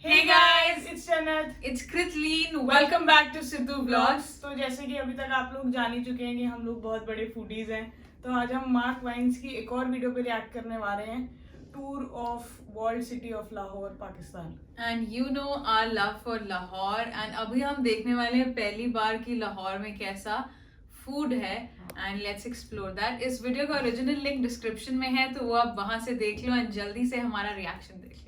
Hey guys, it's Jannat. It's Kritleen. Welcome back to Sidhu Vlogs. तो जैसे कि अभी तक आप लोग जान ही चुके हैं कि हम लोग बहुत बड़े फूडीज हैं, तो आज हम मार्क वाइन्स की एक और वीडियो पे रिएक्ट करने वाले हैं, tour of world city of Lahore, Pakistan. And you know our love for Lahore. And अभी हम देखने वाले हैं पहली बार कि लाहौर में कैसा फूड है. And let's explore that. इस वीडियो का ओरिजिनल लिंक डिस्क्रिप्शन में है, तो वो आप वहां से देख लो and जल्दी से हमारा रिएक्शन देख लो.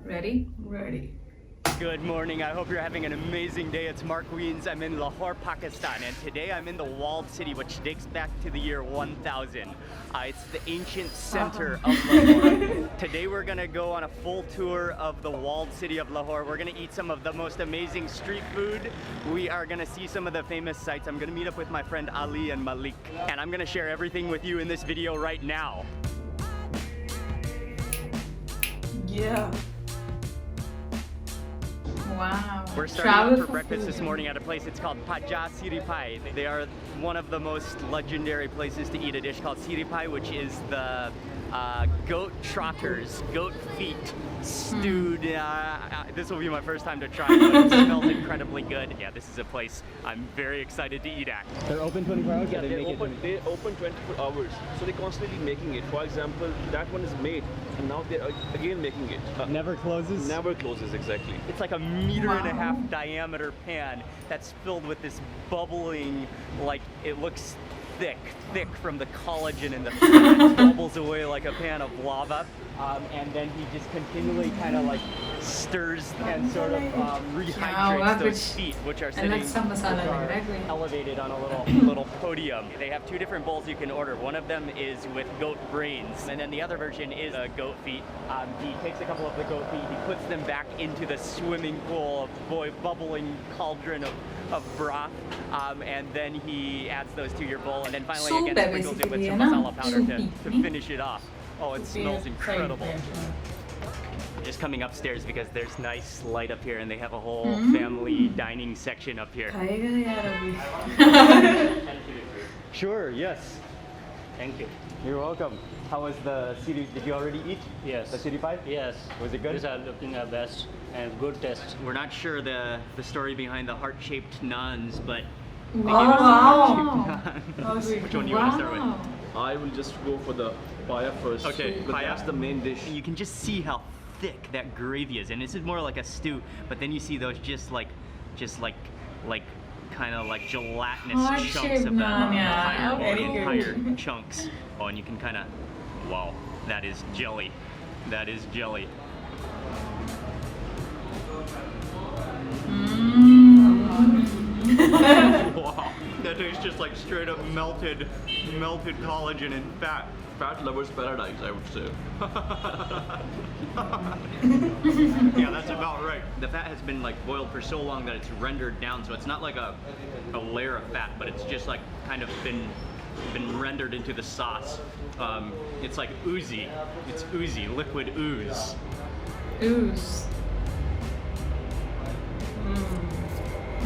Ready? Ready. Good morning. I hope you're having an amazing day. It's Mark Wiens. I'm in Lahore, Pakistan, and today I'm in the walled city, which dates back to the year 1000. It's the ancient center of Lahore. Today we're gonna go on a full tour of the walled city of Lahore. We're gonna eat some of the most amazing street food. We are gonna see some of the famous sites. I'm gonna meet up with my friend Ali and Malik, and I'm gonna share everything with you in this video right now. Yeah. Wow. We're starting out for breakfast this morning at a place. It's called Paja Siripai. They are one of the most legendary places to eat a dish called Siripai, which is the goat trotters, goat feet stewed. This will be my first time to try it, but it smells incredibly good. Yeah, this is a place I'm very excited to eat at. They're open 24 hours? Yeah, they open 24 hours. So they're constantly making it. For example, that one is made, and now they're again making it. Never closes? Never closes, exactly. It's like a meter and a half diameter pan that's filled with this bubbling, like it looks thick from the collagen in the fat. It bubbles away like a pan of lava. And then he just continually kind of like stirs and sort of rehydrates those feet, which are sitting, which are elevated on a little podium. They have two different bowls you can order. One of them is with goat brains, and then the other version is goat feet. He takes a couple of the goat feet, he puts them back into the swimming pool of bubbling cauldron of broth, and then he adds those to your bowl, and then finally again sprinkles it with some masala powder to finish it off. Oh, it smells incredible. Just coming upstairs because there's nice light up here, and they have a whole family dining section up here. Sure, yes. Thank you. You're welcome. How was the city? Did you already eat? Yes. The city pie? Yes. Was it good? These are looking our best and good taste. We're not sure the story behind the heart-shaped naans, but they Wow. gave us some heart-shaped naans. Which one do you want to start with? I will just go for the paya first. Okay, but paya. that's the main dish. You can just see how thick that gravy is, and this is more like a stew. But then you see those just like kind of like gelatinous chunks of the higher chunks. Oh, and you can kind of, wow, that is jelly. That is jelly. Wow, that tastes just like straight up melted collagen and fat. Fat lover's paradise, I would say. Yeah, that's about right. The fat has been like boiled for so long that it's rendered down, so it's not like a layer of fat, but it's just like kind of been rendered into the sauce. It's like oozy. It's oozy, liquid ooze. Ooze.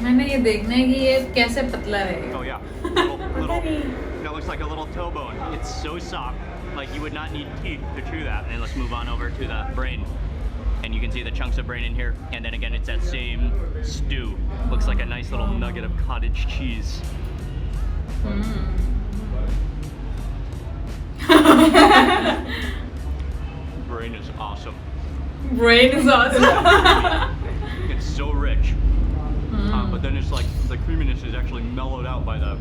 मैंने ये देखना है कि ये कैसे पतला रहेगा. Oh yeah, that looks like a little toe bone. It's so soft, like you would not need teeth to chew that. And let's move on over to the brain. And you can see the chunks of brain in here. And then again, it's that same stew. Looks like a nice little nugget of cottage cheese. Brain is awesome. Brain is awesome. It's so rich. But then it's like the creaminess is actually mellowed out by the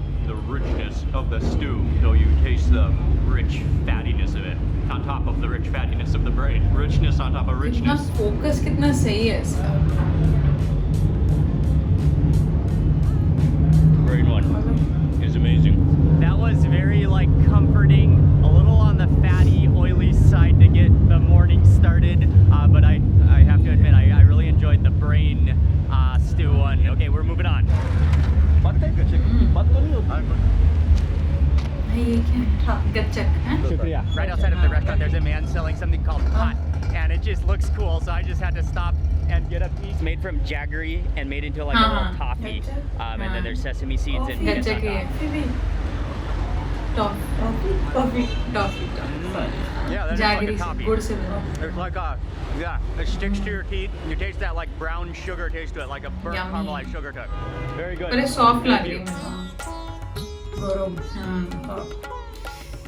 richness of the stew. So you taste the rich fattiness of it on top of the rich fattiness of the brain. Richness on top of कितना richness. focus कितना सही है इसका. Brain one is amazing. That was very like comforting, a little on the fatty, oily side to get the morning started. But I have to admit, I really enjoyed the brain stew one. Okay, we're moving on. Right outside of the restaurant, there's a man selling something called pot, and it just looks cool, so I just had to stop and get a piece made from jaggery and made into like a little toffee. And then there's sesame seeds and peanuts on top. Coffee. Toffee. Yeah, that's like a Jaggery से, toffee. गुड़ से बना. There's like a, yeah, it sticks to your teeth. You taste that like brown sugar taste to it, like a burnt Yummy. caramelized sugar to it. Very good. पर ये soft लग रही है. गरम. हाँ.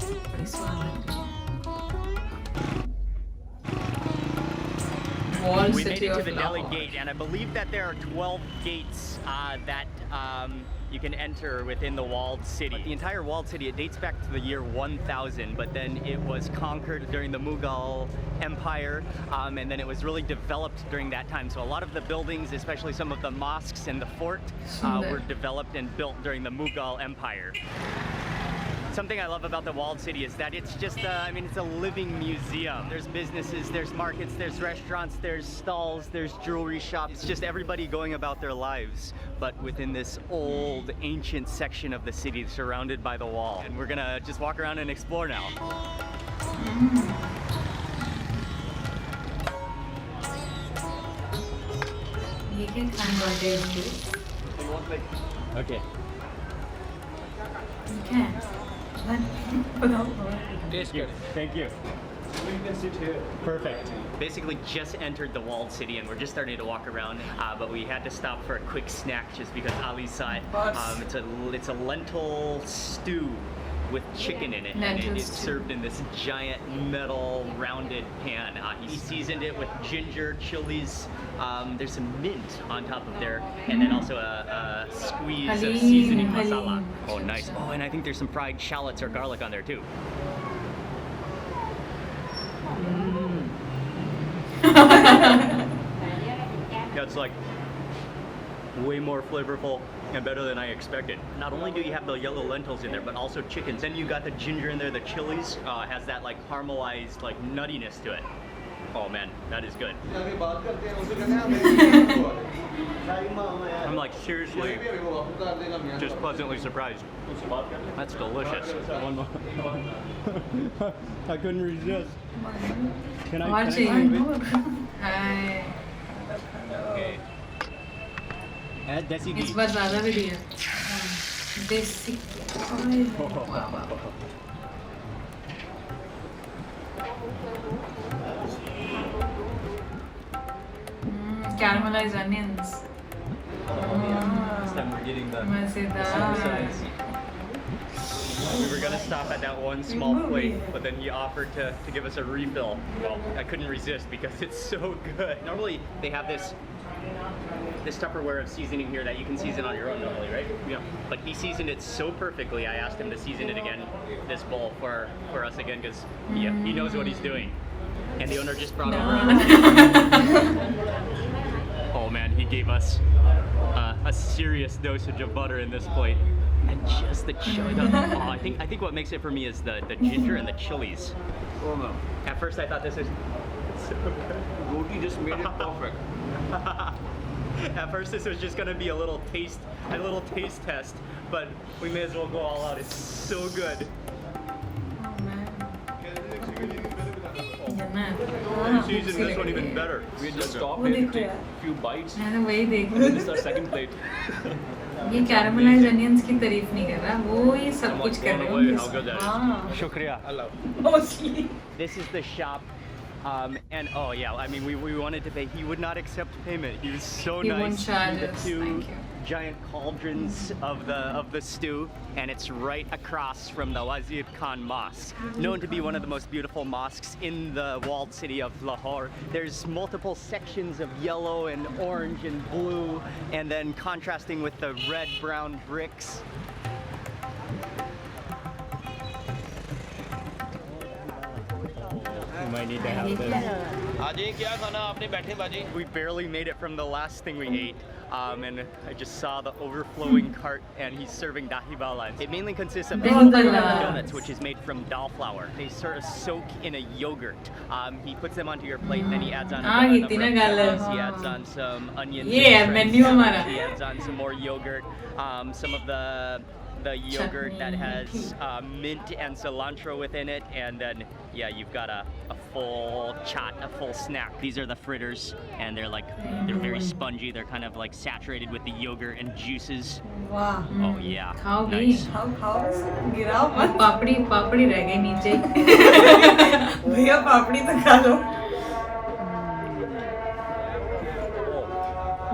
बड़ी स्वाद लग रही है. Wall We made City it to of the Delhi Lahore. gate, and I believe that there are 12 gates that you can enter within the walled city. But the entire walled city, it dates back to the year 1000, but then it was conquered during the Mughal Empire, and then it was really developed during that time. So a lot of the buildings, especially some of the mosques and the fort, Sundar. were developed and built during the Mughal Empire. Something I love about the walled city is that it's just, I mean, it's a living museum. There's businesses, there's markets, there's restaurants, there's stalls, there's jewelry shops. It's just everybody going about their lives, but within this old, ancient section of the city surrounded by the wall. And we're gonna just walk around and explore now. ये क्या खाने वाले हैं? Okay. क्या है? बताओ. Thank you. You can sit here. Perfect. Basically just entered the walled city and we're just starting to walk around, but we had to stop for a quick snack just because Ali saw it. It's a lentil stew with chicken in it, and Lentil it is stew. served in this giant metal rounded pan. He seasoned it with ginger, chilies. There's some mint on top of there, and then also a squeeze of Halim, seasoning masala. halim. Oh, nice. Oh, and I think there's some fried shallots or garlic on there too. Yeah, it's like way more flavorful and better than I expected. Not only do you have the yellow lentils in there, but also chickens. Then you got the ginger in there, the chilies has that like caramelized like nuttiness to it. Oh man, that is good. I'm like seriously just pleasantly surprised. That's delicious. One more. I couldn't resist. Can I? और चाहिए. हाय. Okay. Add desi इस ghee. बार ज़्यादा भी दिया. देसी. Caramelized onions. This time we're getting the मज़ेदार. We were gonna stop at that one small plate, but then he offered to give us a refill. Well, I couldn't resist because it's so good. Normally they have this Tupperware of seasoning here that you can season on your own normally, right? Yeah. But he seasoned it so perfectly, I asked him to season it again, this bowl for us again, because he knows what he's doing. And the owner just brought over. Oh man, he gave us a serious dosage of butter in this plate. And just the chili. Oh, I think what makes it for me is the ginger and the chilies. Oh no. At first I thought this was so good. Roti just made it perfect. At first this was just gonna be a little taste test, but we may as well go all out. It's so good. Season this one even better. We just stop वो here, देखो take यार. a few bites. मैंने वही देखा. This is our second plate. ये caramelized onions की तारीफ नहीं कर रहा, वो ही सब I'm कुछ like कर blown रहा away है. how good that is. हाँ. Shukriya. Hello. Mostly. This is the shop. And oh yeah, I mean we wanted to pay. He would not accept payment. He was so He nice. won't charge The us. two Thank you. giant cauldrons of the stew, and it's right across from the Wazir Khan Mosque, known to be one of the most beautiful mosques in the walled city of Lahore. There's multiple sections of yellow and orange and blue, and then contrasting with the red brown bricks. We might need to have this. आजी क्या खाना आपने बैठे बाजी? We barely made it from the last thing we ate, and I just saw the overflowing cart, and he's serving dahi balas. It mainly consists of Dahi donuts, which is made from dal flour. They sort of soak in a yogurt. He puts them onto your plate, then he adds on a number of cheese, he adds on some onions. Yeah, and menu shredded हमारा. celery, he adds on some more yogurt, some of the the yogurt that Chutney. has mint and cilantro within it, and then yeah, you've got a full chat, a full snack. These are the fritters, and they're very spongy. They're kind of like saturated with the yogurt and juices. वाह Oh yeah, खाओ भी nice. खाओ गिराओ मत पापड़ी पापड़ी रह गई नीचे भैया पापड़ी तो खा लो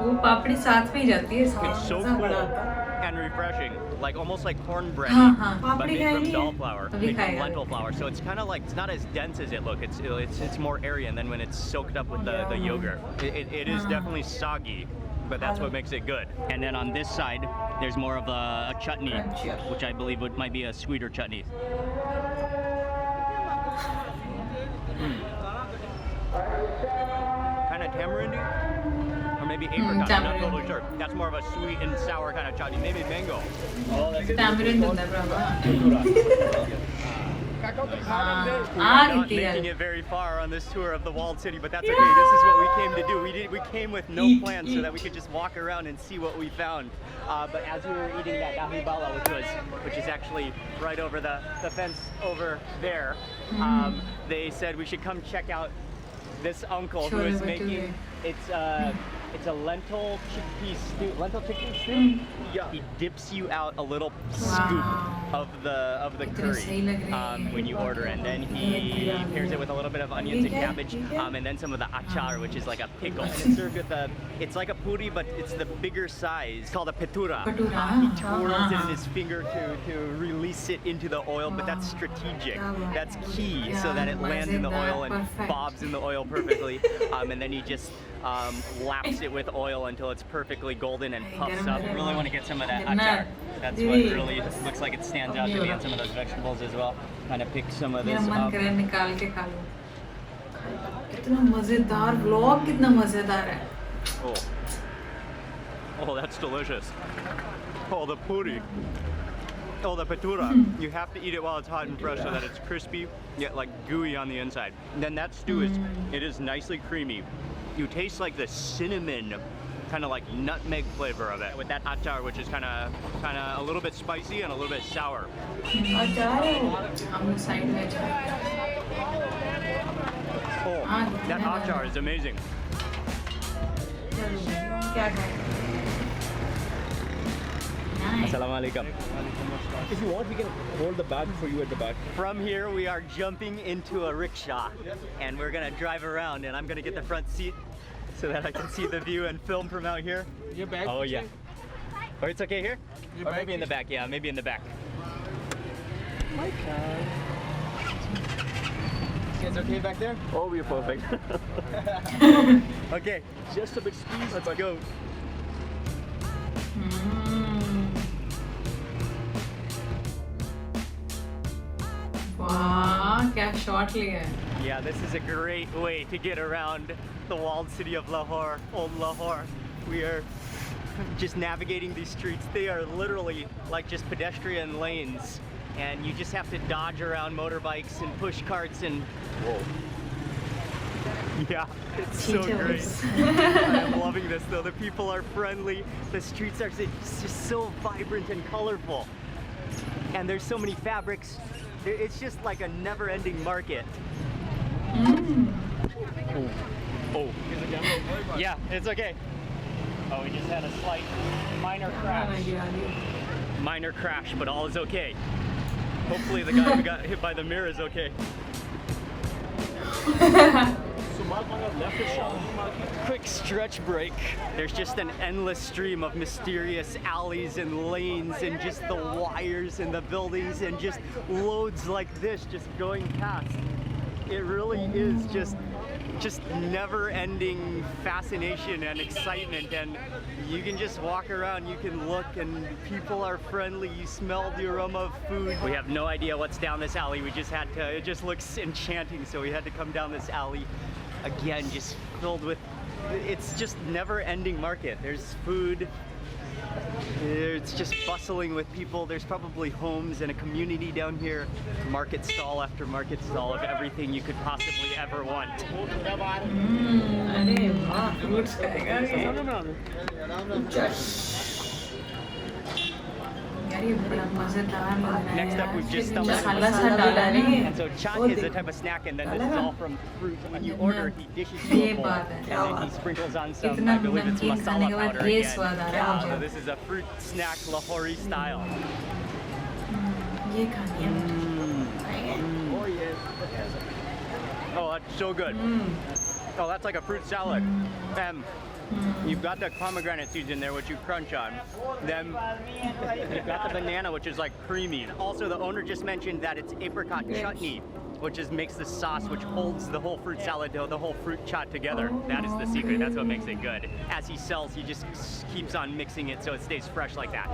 वो पापड़ी साथ में ही जाती है It's so मजा cool बड़ा आता and refreshing, like almost like cornbread, हाँ हाँ but पापड़ी made from खाएंगे doll flour, अभी made from खाएगा lentil flour. So it's kind of like, it's not as dense as it looks. It's more airy, and then when it's soaked up with the yogurt, it is definitely soggy, but that's what makes it good. And then on this side, there's more of a chutney, which I believe might be a sweeter chutney. Kind of tamarindy, or maybe apricot. I'm not tamarind. totally sure. That's more of a sweet and sour kind of chutney. Maybe mango. tamarind होता है bravo We're not making it very far on this tour of the walled city, but that's okay. This is what we came to do. We came with no plans so that we could just walk around and see what we found. But as we were eating that dahi bala, which is actually right over the fence over there, they said we should come check out this uncle who is making it's a lentil chickpea stew. Lentil chickpea stew? Yeah. He dips you out a little scoop of the curry when you order, and then he pairs it with a little bit of onions and cabbage, and then some of the achar, which is like a pickle. And it's served with it's like a puri, but it's the bigger size. It's called a petura. He twirls it in his finger to release it into the oil, but that's strategic. That's key, so that it lands in the oil and bobs in the oil perfectly. And then he just laps it with oil until it's perfectly golden and puffs up. I really want to get some of that achar. That's what really looks like it stands out to me, and some of those vegetables as well. Kind of pick some of this मेरा मन up. कर रहा है निकाल के खा लो कितना मजेदार व्लॉग कितना मजेदार है Oh, that's delicious. Oh, the puri. Oh, the petura. You have to eat it while it's hot and fresh so that it's crispy, yet like gooey on the inside. And then that stew it is nicely creamy. You taste like the cinnamon, kind of like nutmeg flavor of it with that achar, which is kind of a little bit spicy and a little bit sour. हम लोग side में Oh, that achar is amazing. क्या खाएं Assalamu alaikum. If you want, we can hold the bag for you at the back. From here, we are jumping into a rickshaw, and we're gonna drive around, and I'm gonna get the front seat so that I can see the view and film from out here. Your bag. Oh yeah. Or it's okay here? Or maybe in the back. Yeah, maybe in the back. My car. You guys okay back there? Oh, we're perfect. Okay, Just a bit squeezed. let's go. वाह क्या shot लिया है Yeah, this is a great way to get around the walled city of Lahore, old Lahore. We are just navigating these streets. They are literally like just pedestrian lanes, and you just have to dodge around motorbikes and push carts and whoa. Yeah, it's so great. I'm loving this though. The people are friendly. The streets are just so vibrant and colorful. And there's so many fabrics. It's just like a never-ending market. Oh. Yeah, it's okay. Oh, we just had a slight minor crash. Minor crash, but all is okay. Hopefully the guy who got hit by the mirror is okay. So mark on your left is Shahi market. Quick stretch break. There's just an endless stream of mysterious alleys and lanes and just the wires and the buildings and just loads like this just going past. It really is just never-ending fascination and excitement, and you can just walk around, you can look, and people are friendly, you smell the aroma of food. We have no idea what's down this alley. We just had to, it just looks enchanting, so we had to come down this alley again, just filled with, it's just never-ending market. There's food, it's just bustling with people. There's probably homes and a community down here. Market stall after market stall of everything you could possibly ever want. अरे वाह fruits खाएगा ये यार ये बड़ा मजेदार लग रहा है Next up, यार। we've just stumbled मसाला upon सा डाला है। And so chaat is a type of snack, and then this is all from fruit. When you order, he dishes you ये a bowl, बात है। and then he sprinkles on some, इतना I believe it's नमकीन खाने masala के बाद powder ये again. स्वाद आ रहा है So मुझे। this is a fruit snack Lahore style. ये खानी है Oh yes. Oh, that's so good. Oh, that's like a fruit salad. And you've got the pomegranate seeds in there, which you crunch on. Then you've got the banana, which is like creamy. Also, the owner just mentioned that it's apricot chutney, which is makes the sauce, which holds the whole fruit salad, the whole fruit chaat together. That is the secret. That's what makes it good. As he sells, he just keeps on mixing it so it stays fresh like that.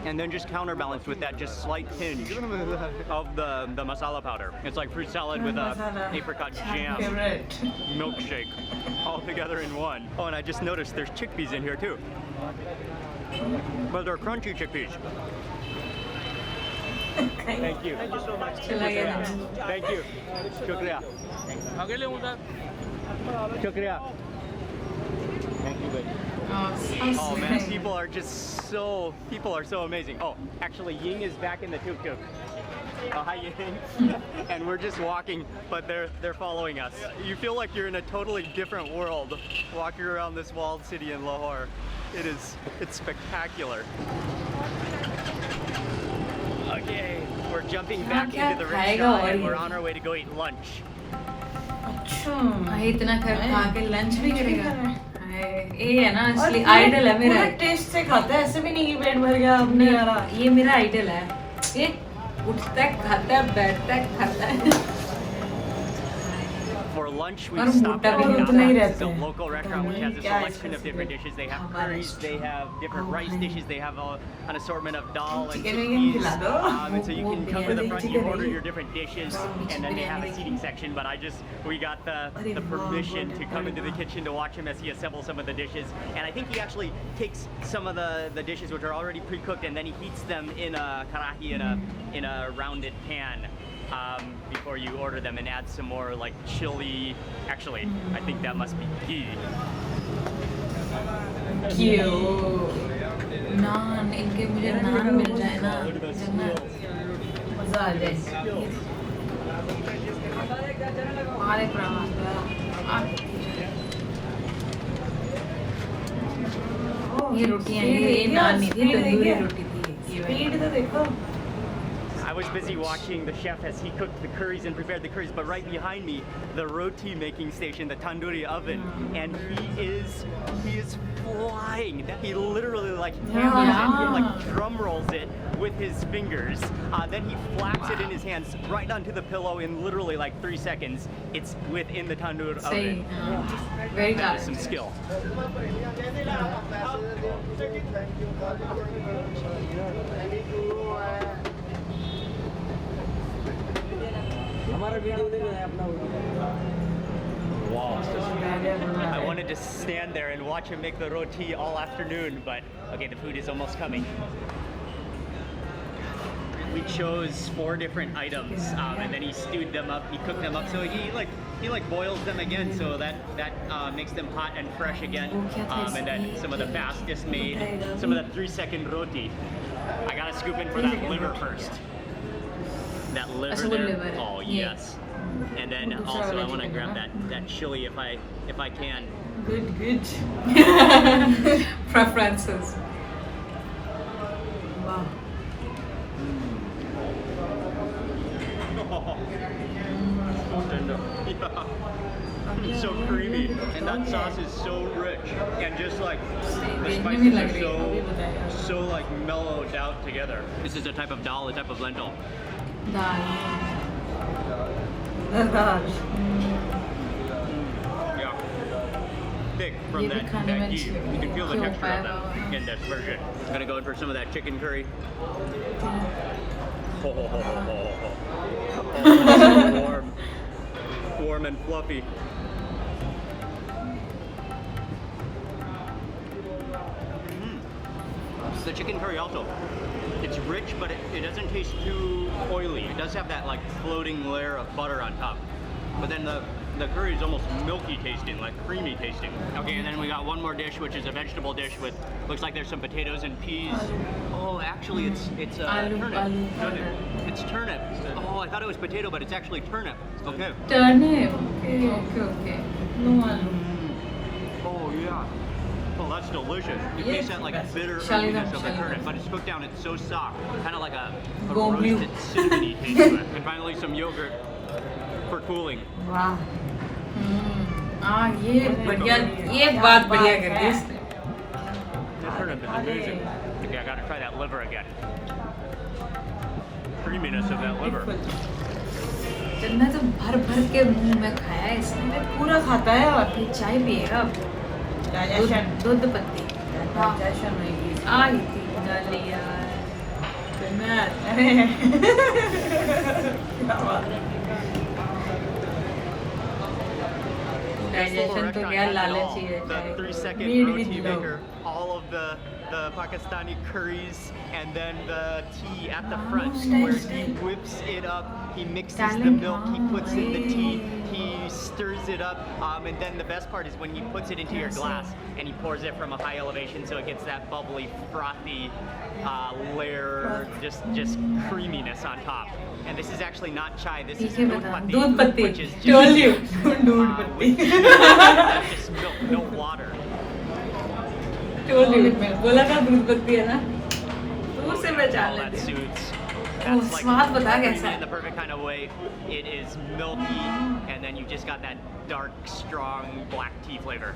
And then just counterbalanced with that just slight tinge of the masala powder. It's like fruit salad with a apricot jam Favorite. milkshake all together in one. Oh, and I just noticed there's chickpeas in here too. But they're crunchy chickpeas. Thank you. Thank you so much. चला गया Thank you. Shukriya. Shukriya. Thank you, baby. Oh man, people are so amazing. Oh, actually Ying is back in the tuk-tuk. Oh, hi Ying. And we're just walking, but they're following us. You feel like you're in a totally different world walking around this walled city in Lahore. It's spectacular. Okay, we're jumping back into the rickshaw and we're on our way to go eat lunch. भाई इतना खा के lunch भी करेगा ये है ना असली आइडल है मेरा टेस्ट से खाता है, ऐसे भी नहीं कि पेट भर गया अब नहीं आ रहा। ये मेरा आइडल है ये उठता है खाता है बैठता है खाता है For lunch, we और stopped at मोटा भी Wiens. उतना ही It's रहता a है local restaurant which has a selection of different dishes. They have curries, they have different rice dishes, they have an assortment of dal and chickpeas. And so you can come to the front, you order your different dishes, and then they have a seating section. But we got the permission to come into the kitchen to watch him as he assembles some of the dishes. And I think he actually takes some of the dishes which are already pre-cooked, and then he heats them in a karahi, in a rounded pan. Before you order them, and add some more like chili. Actually, I think that must be ghee. नान इनके मुझे नान मिल जाए ना मजा आ जाए। ये रोटियां ये नान नहीं थी तंदूरी रोटी थी स्पीड तो देखो। I was busy watching the chef as he cooked the curries and prepared the curries, but right behind me, the roti making station, the tandoori oven, and he is flying. He literally like hammers it, like drum rolls it with his fingers. Then he flaps it in his hands right onto the pillow in literally like 3 seconds. It's within the tandoor oven. Very That is good. some skill. Wow. I wanted to stand there and watch him make the roti all afternoon, but okay, the food is almost coming. We chose 4 different items, and then he stewed them up. He cooked them up, so he boils them again, so that makes them hot and fresh again. And then some of the fastest made, some of the 3-second roti. I gotta scoop in for that liver first. That liver there. Oh yes. And then also I want to grab that chili if I can. Good. Preferences. Wow. It's so creamy, and that sauce is so rich, and just like the spices are so like mellowed out together. This is a type of dal, a type of lentil. Dal Yeah. Thick from that ghee. You can feel the texture of that in this version. I'm gonna go in for some of that chicken curry. Warm and fluffy. The chicken curry also, it's rich, but it doesn't taste too oily. It does have that like floating layer of butter on top. But then the The curry is almost milky tasting, like creamy tasting. Okay, and then we got one more dish, which is a vegetable dish with, looks like there's some potatoes and peas. Oh, actually it's turnip. It's turnip. Oh, I thought it was potato, but it's actually turnip. Okay. Turnip. Okay. No aloo. Oh, yeah. Oh, that's delicious. You Yes, taste that like best. bitter Shall earthiness we of the have- turnip, but it's cooked down, it's so soft. Kind of like a Go blue. roasted cinnamony taste to it. And finally some yogurt for cooling. वाह ये बढ़िया ये बात बढ़िया कर दी इसने That turnip is amazing. Okay, I gotta try that liver again. Creaminess of that liver. जन्ना तो भर भर के मुंह में खाया है इसने पूरा खाता है और फिर चाय पिएगा दूध पत्ती आई थी डाली यार डाइजेशन तो क्या लालची है The 3-second Made roti with love. maker, all of the Pakistani curries, and then the tea at the front where he whips it up, he mixes the Talent, milk, he puts in the huh? tea, he stirs it up, and then the best part is when he puts it into your glass and he pours it from a high elevation so it gets that bubbly, frothy layer, just creaminess on top. And this is actually not chai, this is ठीक है बता दूध पत्ती which is told you दूध पत्ती just milk, no water. told you बोला था दूध पत्ती है ना दूर से पहचान All that लेते suits. Oh, That's like स्वाद बता creamy कैसा है? in the perfect kind of way. It is milky, and then you just got that dark, strong black tea flavor.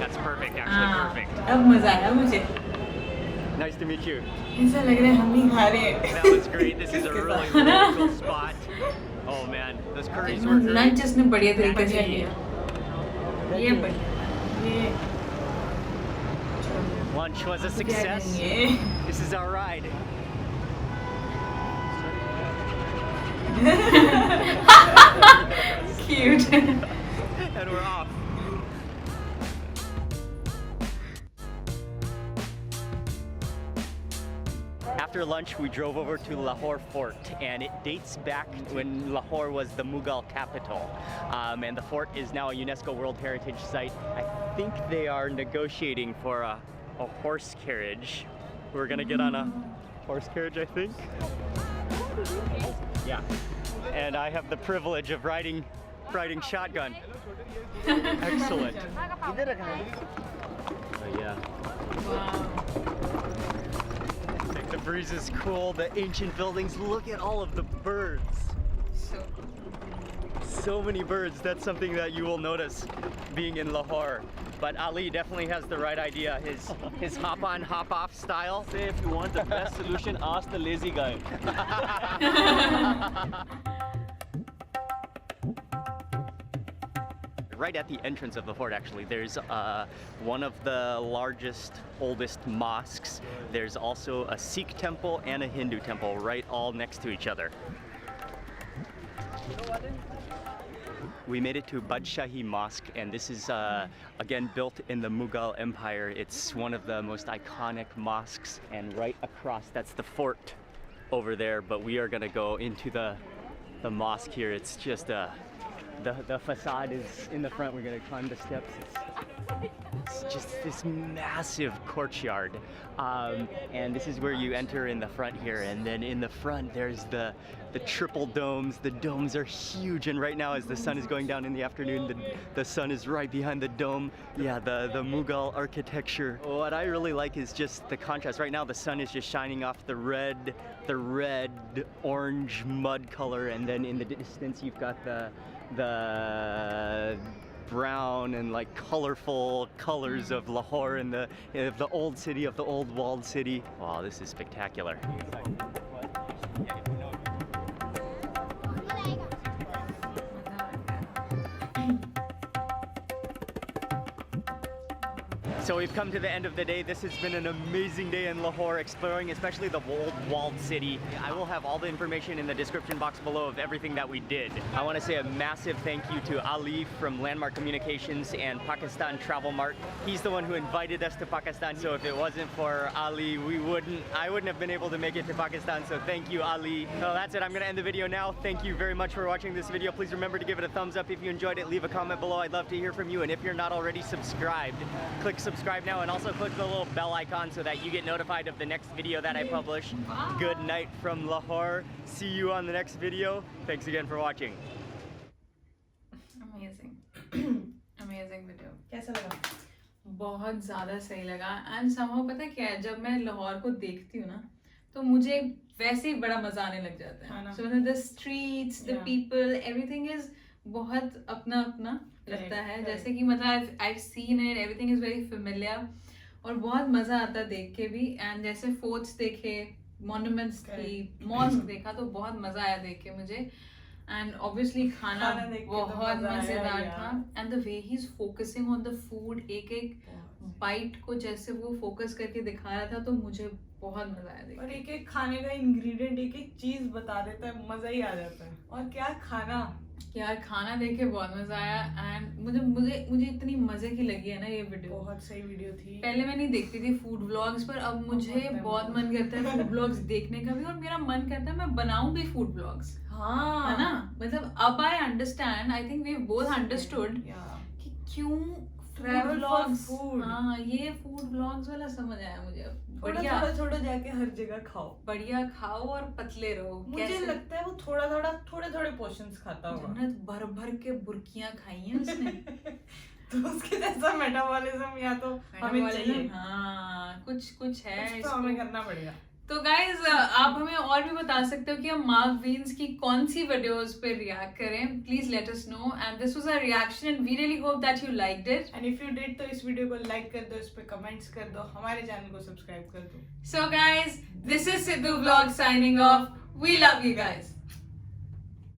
That's perfect, actually perfect. अब मजा आया मुझे Nice to meet you. ऐसा लग रहा है हम ही खा रहे हैं That was great. This is a really local spot. Oh man, those curries were great. Lunch इसने बढ़िया तरीके से That किया tea. ये बढ़िया ये Lunch was a क्या success. करेंगे This is our ride. cute And we're off. After lunch, we drove over to Lahore Fort, and it dates back when Lahore was the Mughal capital. And the fort is now a UNESCO World Heritage Site. I think they are negotiating for a horse carriage. We're gonna get on a horse carriage, I think. Yeah. And I have the privilege of riding shotgun. Excellent. Yeah. The breeze is cool, the ancient buildings, look at all of the birds. So many birds, that's something that you will notice being in Lahore. But Ali definitely has the right idea, his hop on, hop off style. Say if you want the best solution, ask the lazy guy. Right at the entrance of the fort, actually, there's one of the largest, oldest mosques. There's also a Sikh temple and a Hindu temple right all next to each other. We made it to Badshahi Mosque, and this is again built in the Mughal Empire. It's one of the most iconic mosques, and right across, that's the fort over there, but we are gonna go into the mosque here. It's just the facade is in the front. We're gonna climb the steps. It's just this massive courtyard, and this is where you enter in the front here. And then in the front, there's the triple domes. The domes are huge, and right now, as the sun is going down in the afternoon, the sun is right behind the dome. Yeah, the Mughal architecture. What I really like is just the contrast. Right now, the sun is just shining off the red, orange mud color, and then in the distance, you've got the brown and like colorful colors of Lahore and the old city, of the old walled city. Wow, this is spectacular. So we've come to the end of the day. This has been an amazing day in Lahore, exploring especially the old walled city. I will have all the information in the description box below of everything that we did. I want to say a massive thank you to Ali from Landmark Communications and Pakistan Travel Mart. He's the one who invited us to Pakistan. So if it wasn't for Ali, I wouldn't have been able to make it to Pakistan. So thank you, Ali. So that's it. I'm going to end the video now. Thank you very much for watching this video. Please remember to give it a thumbs up if you enjoyed it. Leave a comment below. I'd love to hear from you. And if you're not already subscribed, click subscribe now, and also click the little bell icon so that you get notified of the next video that I publish. Good night from Lahore. See you on the next video. Thanks again for watching. Amazing. Amazing video. कैसा लगा? बहुत ज़्यादा सही लगा and somehow पता है क्या है, जब मैं लाहौर को देखती हूँ ना तो मुझे वैसे ही बड़ा मजा आने लग जाता है. सो मतलब the streets, the people, everything is बहुत अपना अपना लगता है. जैसे कि मतलब I seen it, everything is very familiar और बहुत मजा आता है देख के भी. एंड जैसे फोर्ट्स देखे, मॉन्यूमेंट्स थी, मॉस्क देखा तो बहुत मजा आया देख के मुझे. एंड ऑब्वियसली खाना बहुत मजेदार था. And the way he is focusing on the food, एक एक बाइट को जैसे वो फोकस करके दिखा रहा था तो मुझे बहुत मजा आया देख. और एक एक खाने का इंग्रेडिएंट, एक एक चीज बता देता है, मजा ही आ जाता है. और क्या खाना, यार खाना देख के बहुत मजा आया. एंड मुझे इतनी मजे की लगी है ना ये वीडियो. बहुत सही वीडियो थी. पहले मैं नहीं देखती थी फूड व्लॉग्स, पर अब मुझे बहुत मन करता है फूड व्लॉग्स देखने का भी. और मेरा मन करता है मैं बनाऊं भी फूड व्लॉग्स. हाँ, है ना. मतलब अब I understand, I think we both understood कि क्यों ट्रैवल फॉर फूड. हाँ, ये फूड व्लॉग्स वाला समझ आया मुझे. बढ़िया, थोड़ा जाके हर जगह खाओ, बढ़िया खाओ और पतले रहो. मुझे लगता है वो थोड़े पोर्शंस खाता होगा. भर भर के बुर्कियां खाई हैं उसने. तो उसके जैसा मेटाबॉलिज्म या तो हमें चाहिए. हाँ, कुछ है, तो हमें करना पड़ेगा. तो गाइज आप हमें और भी बता सकते हो कि हम मार्क वीन्स की कौन सी वीडियोस पे रिएक्ट करें. Please let us know. And this was a reaction and we really hope that you liked it. And if you did तो इस वीडियो को लाइक कर दो, इस पे कमेंट्स कर दो, हमारे चैनल को सब्सक्राइब कर दो. So guys, this is Sidhu vlog signing off. We love you guys.